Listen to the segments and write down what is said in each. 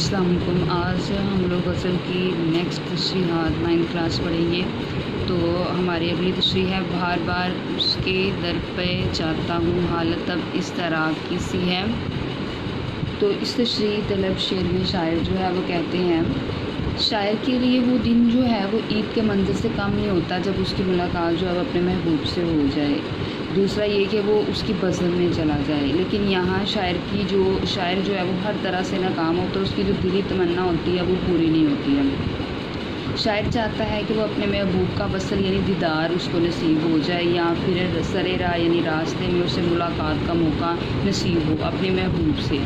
अस्सलाम वालेकुम। आज हम लोग गज़ल की नेक्स्ट तशरीहात 9th क्लास पढ़ेंगे। तो हमारी अगली तशरीह है, बार बार उसके दर पे जाता हूँ, हालत अब इस तरह की सी है। तो इस तशरीह तलब शेर में शायर जो है वो कहते हैं, शायर के लिए वो दिन जो है वो ईद के मंज़र से कम नहीं होता जब उसकी मुलाकात जो है वो अपने महबूब से हो जाए। दूसरा ये कि वो उसकी पसंद में चला जाए। लेकिन यहाँ शायर जो है वो हर तरह से नाकाम होता है, उसकी जो दिली तमन्ना होती है वो पूरी नहीं होती है। शायर चाहता है कि वो अपने महबूब का वसल यानी दीदार उसको नसीब हो जाए, या फिर सरे राह यानी रास्ते में उसे मुलाकात का मौका नसीब हो अपने महबूब से।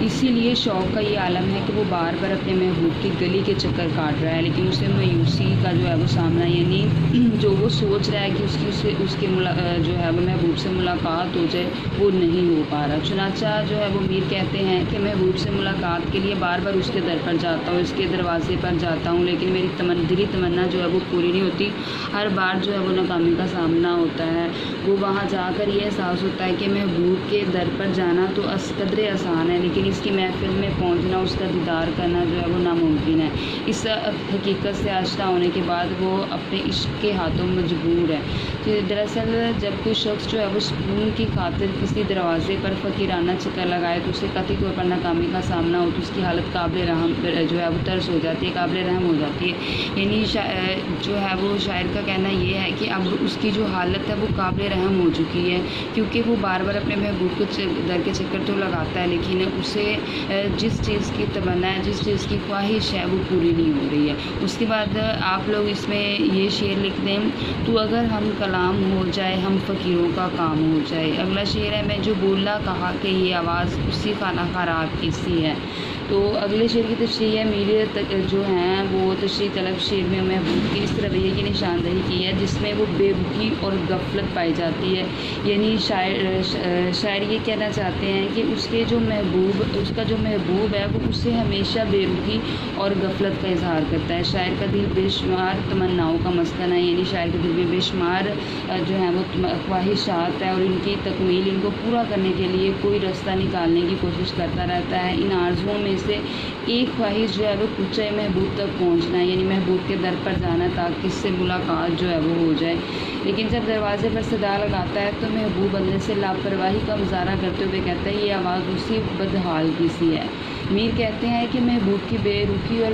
इसीलिए शौक़ का ये आलम है कि वो बार बार अपने महबूब की गली के चक्कर काट रहा है, लेकिन उसे मायूसी का जो है वो सामना यानी जो वो सोच रहा है कि उसके जो है वो महबूब से मुलाकात हो जाए, वो नहीं हो पा रहा। चुनाचा जो है वो मीर कहते हैं कि महबूब से मुलाकात के लिए बार बार उसके दर पर जाता हूँ, इसके दरवाजे पर जाता हूँ, लेकिन मेरी दिली तमन्ना जो है वो पूरी नहीं होती। हर बार जो है वो नाकामी का सामना होता है। वो वहाँ जाकर ये एहसास होता है कि महबूब के दर पर जाना तो कदरे आसान है, लेकिन इसकी महफिल में पहुंचना, उसका दीदार करना जो है वो नामुमकिन है। इस हकीकत से आश्ना होने के बाद वो अपने इश्क के हाथों मजबूर है। तो दरअसल जब कोई शख्स जो है वो सुकून की खातिर किसी दरवाजे पर फ़कीराना चक्कर लगाए तो उसे कतई तौर पर नाकामी का सामना हो तो उसकी हालत काबिल रहम जो है वो तर्स हो जाती है, काबिल रहम हो जाती है। यानी जो है वो शायर का कहना ये है कि अब उसकी जो हालत है वो काबिल रहम हो चुकी है, क्योंकि वो बार बार अपने महबूब के दर के चक्कर तो लगाता है, लेकिन उसे जिस चीज़ की तमन्ना है, जिस चीज़ की ख्वाहिश है वो पूरी नहीं हो रही है। उसके बाद आप लोग इसमें ये शेर लिख दें, तो अगर हम कलाम हो जाए, हम फ़कीरों का काम हो जाए। अगला शेर है, मैं जो बोला कहा कि ये आवाज़ उसी खाना खराब की सी है। तो अगले शेर की तशरीह है, मेरे जो हैं वो तशरीह तलब शेर में महबूब की इस रवैये की निशानदही की है जिसमें वो बेरुखी और गफलत पाई जाती है। यानी शायर ये कहना चाहते हैं कि उसका जो महबूब है वो उससे हमेशा बेरुखी और गफलत का इजहार करता है। शायर का दिल बेशुमार तमन्नाओं का मस्कन है, यानी शायर के दिल में बेशुमार जो है वो ख्वाहिशात है और इनकी तकमील, इनको पूरा करने के लिए कोई रास्ता निकालने की कोशिश करता रहता है। इन आरज़ुओं में से एक ख्वाहिश जो है वो कुच्चे महबूब तक पहुंचना है, यानी महबूब के दर पर जाना ताकि इससे मुलाकात जो है वो हो जाए। लेकिन जब दरवाजे पर सदा लगाता है तो महबूब अंदर से लापरवाही का मुजाहरा करते हुए कहता है, ये आवाज़ उसी बदहाल की सी है। मीर कहते हैं कि महबूब की बेरुखी और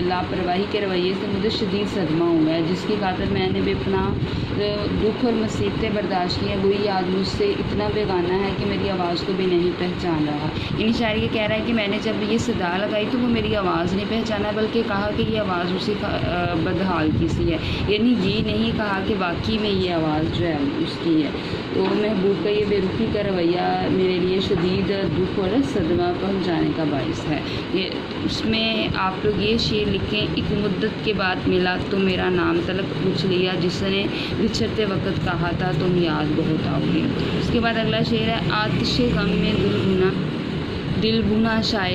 लापरवाही के रवैये से मुझे शदीद सदमा हुआ है, जिसकी खातिर मैंने बेपनाह दुख और मुसीबतें बर्दाश्त की हैं। वही याद मुझसे इतना बेगाना है कि मेरी आवाज़ को भी नहीं पहचान रहा। यानी शायर ये कह रहा है कि मैंने जब ये सदा लगाई तो वो मेरी आवाज़ नहीं पहचाना, बल्कि कहा कि ये आवाज़ उसी बदहाल की सी है। यानी ये नहीं कहा कि वाकई में ये आवाज़ जो है उसकी है। तो महबूब का ये बेरुखी का रवैया मेरे लिए शदीद दुख और सदमा पहुँचाने का बाइस है। ये उसमें आप लोग ये शेर लिखें, एक मुद्दत के बाद मिला तो मेरा नाम तलक पूछ लिया, जिसने बिछड़ते वक्त कहा था तुम याद बहुत आओगे। उसके बाद अगला शेर है, आतिश गम में दिल भुना शायर